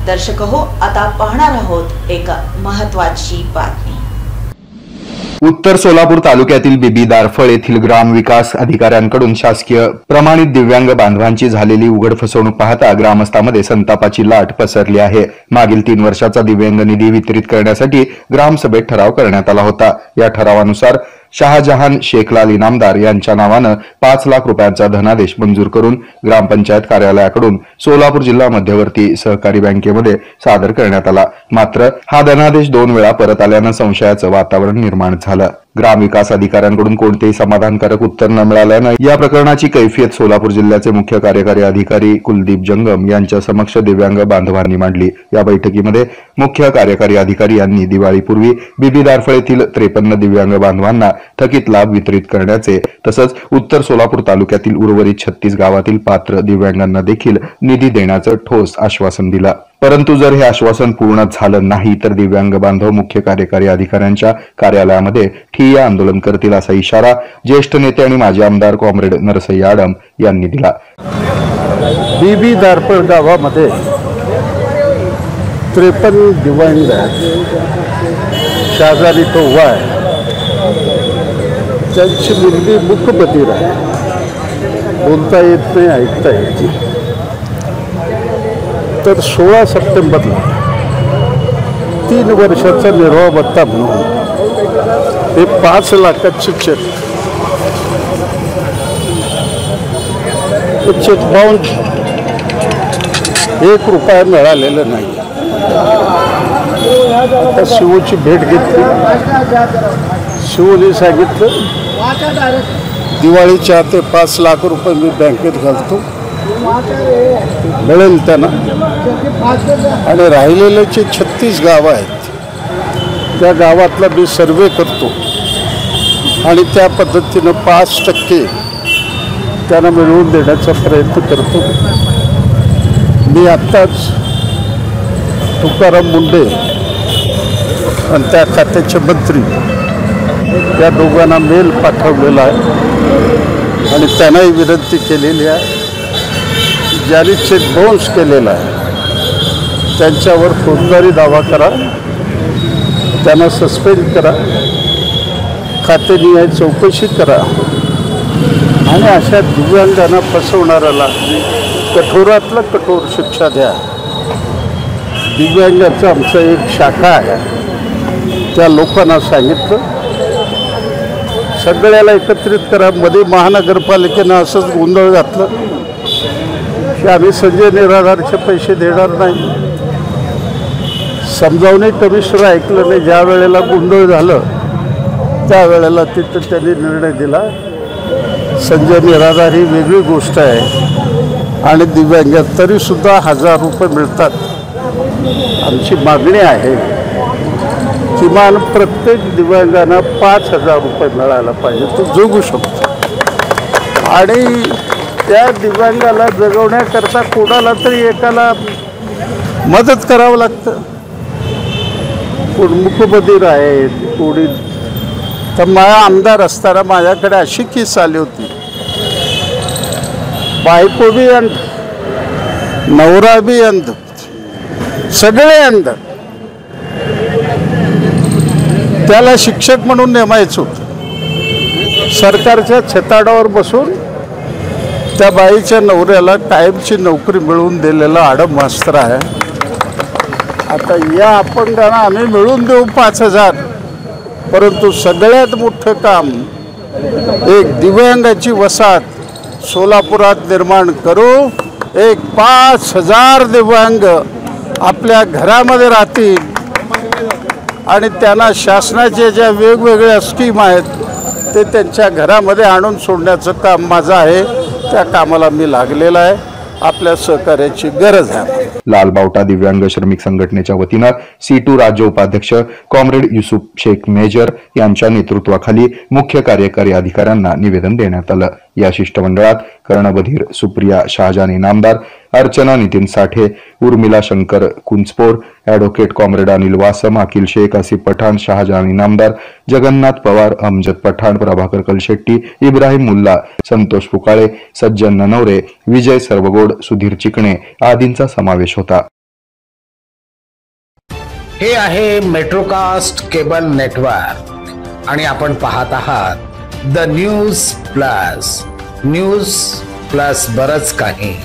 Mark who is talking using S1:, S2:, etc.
S1: दर्शक हो, आता पाहणार आहोत एक महत्त्वाची बातमी।
S2: उत्तर सोलापूर तालुक्यातील बीबी दारफळ येथील ग्रामविकास अधिकाऱ्यांकडून शासकीय प्रमाणित दिव्यांग बांधवांची झालेली उघड फसवणूक पाहता ग्रामस्थांमध्ये संतापाची लाट पसरली आहे। मागील 3 वर्षाचा दिव्यांग निधी वितरित करण्यासाठी ग्रामसभेत ठराव करण्यात आला होता। या ठरावानुसार शाहजहान शेखलाल इनामदार यांच्या नावाने 5 लाख रुपयांचा धनादेश मंजूर करून ग्रामपंचायत कार्यालयाकडून सोलापूर जिल्हा मध्यवर्ती सहकारी बँकेमध्ये सादर करण्यात आला। मात्र हा धनादेश 2 वेळा परत आल्याने संशयाचं वातावरण निर्माण झालं। ग्रामविकास अधिकाऱ्यांकडून कोणतेही समाधानकारक उत्तर न मिळाल्याने या प्रकरणाची कैफियत सोलापूर जिल्ह्याचे मुख्य कार्यकारी अधिकारी कुलदीप जंगम यांच्या समक्ष दिव्यांग बांधवांनी मांडली। या बैठकीमध्ये मुख्य कार्यकारी अधिकारी यांनी दिवाळीपूर्वी बीबी दारफळ येथील 53 दिव्यांग बांधवांना थकीत लाभ वितरित करण्याचे तसंच उत्तर सोलापूर तालुक्यातील उर्वरित 36 गावातील पात्र दिव्यांगांना देखील निधी देण्याचं ठोस आश्वासन दिलं। परंतु जर हे आश्वासन पूर्ण झालं नाही तर दिव्यांग बांधव मुख्य कार्यकारी अधिकाऱ्यांच्या कार्यालयामध्ये ठिय्या आंदोलन करतील असा इशारा ज्येष्ठ नेते आणि माजी आमदार कॉम्रेड नरसय्या आडम यांनी दिला।
S3: बीबी दारफळ गावामध्ये 53 दिव्यांग शाहजारी तो आहे, त्यांची मुलगी मूकबधीर आहे, बोलता येत नाही, ऐकता येत नाही। तर 16 सप्टेंबरला 3 वर्षाचा निर्वाह भत्ता म्हणून हे 5 लाखाचे चेक बाउन्स 1 रुपया मिळालेलं नाही। आता शिवची भेट घेतली, शिवने सांगितलं दिवाळीच्या ते 5 लाख रुपये मी बँकेत घालतो, मिळेल त्यांना। आणि राहिलेले जे 36 गावं आहेत त्या गावातला मी सर्वे करतो आणि त्या पद्धतीनं 5% त्यांना मिळवून देण्याचा प्रयत्न करतो। मी आत्ताच तुकाराम मुंडे आणि त्या खात्याचे मंत्री या दोघांना मेल पाठवलेला आहे आणि त्यांनाही विनंती केलेली आहे, ज्यांनी चेक बाउन्स केलेला आहे त्यांच्यावर फौजदारी दावा करा, त्यांना सस्पेंड करा, खातेनिहाय चौकशी करा आणि अशा दिव्यांगांना फसवणाऱ्याला कठोरातलं कठोर शिक्षा द्या। दिव्यांगाचं आमचं एक शाखा आहे, त्या लोकांना सांगितलं सगळ्याला एकत्रित करा। मध्ये महानगरपालिकेनं असंच गोंधळ घातलं की आम्ही संजय निराधारचे पैसे देणार नाही, समजावणी कमिशनर ऐकलं नाही। ज्या वेळेला गोंधळ झालं त्यावेळेला तिथं त्यांनी निर्णय दिला संजय निराधार ही वेगळी गोष्ट आहे आणि दिव्यांगात तरीसुद्धा 1000 रुपये मिळतात। आमची मागणी आहे किमान प्रत्येक दिव्यांगांना 5000 रुपये मिळायला पाहिजे, तो जगू शकतो। आणि त्या दिव्यांगाला जगवण्याकरता कोणाला तरी एकाला मदत करावं लागतं। कोण मूकबधीर आहे, कोणी तर माझा आमदार असताना माझ्याकडे अशी केस आली होती, बायको बी अंध, नवरा बी अंध, सगळे अंध, त्याला शिक्षक म्हणून नेमायचं होतं। सरकारच्या छताडावर बसून त्या बाईच्या नवऱ्याला कायमची नोकरी मिळवून दिलेला आडम मास्तर आहे। आता या अपंगांना आम्ही मिळून देऊ 5000, परंतु सगळ्यात मोठं काम एक दिव्यांगाची वसाहत सोलापुरात निर्माण करू। एक 5000 दिव्यांग आपल्या घरामध्ये राहतील आणि त्यांना शासनाचे ज्या वेगवेगळ्या स्कीम आहेत ते त्यांच्या घरामध्ये आणून सोडण्याचं काम माझं आहे। त्या कामाला मी लागलेला आहे, आपल्या सहकार्याची गरज आहे।
S2: लालबावटा दिव्यांग श्रमिक संघटनेच्या वतीनं C2 राज्य उपाध्यक्ष कॉम्रेड युसुफ शेख मेजर यांच्या नेतृत्वाखाली मुख्य कार्यकारी अधिकाऱ्यांना निवेदन देण्यात आलं। या शिष्टमंडळात कर्णबधीर सुप्रिया शाहजान इनामदार, अर्चना नितीन साठे, उर्मिला शंकर कुंचपोर, ॲडव्होकेट कॉम्रेड अनिल वासम, अखिल शेख, आसिफ पठाण, शाहजान इनामदार, जगन्नाथ पवार, अमजद पठाण, प्रभाकर कलशेट्टी, इब्राहिम मुल्ला, संतोष फुकाळे, सज्जन ननवरे, विजय सर्वगोड, सुधीर चिकणे आदींचा समावेश होता।
S4: हे आहे मेट्रोकास्ट केबल नेटवर्क आणि आपण पाहत आहात द न्यूज प्लस बरच काही.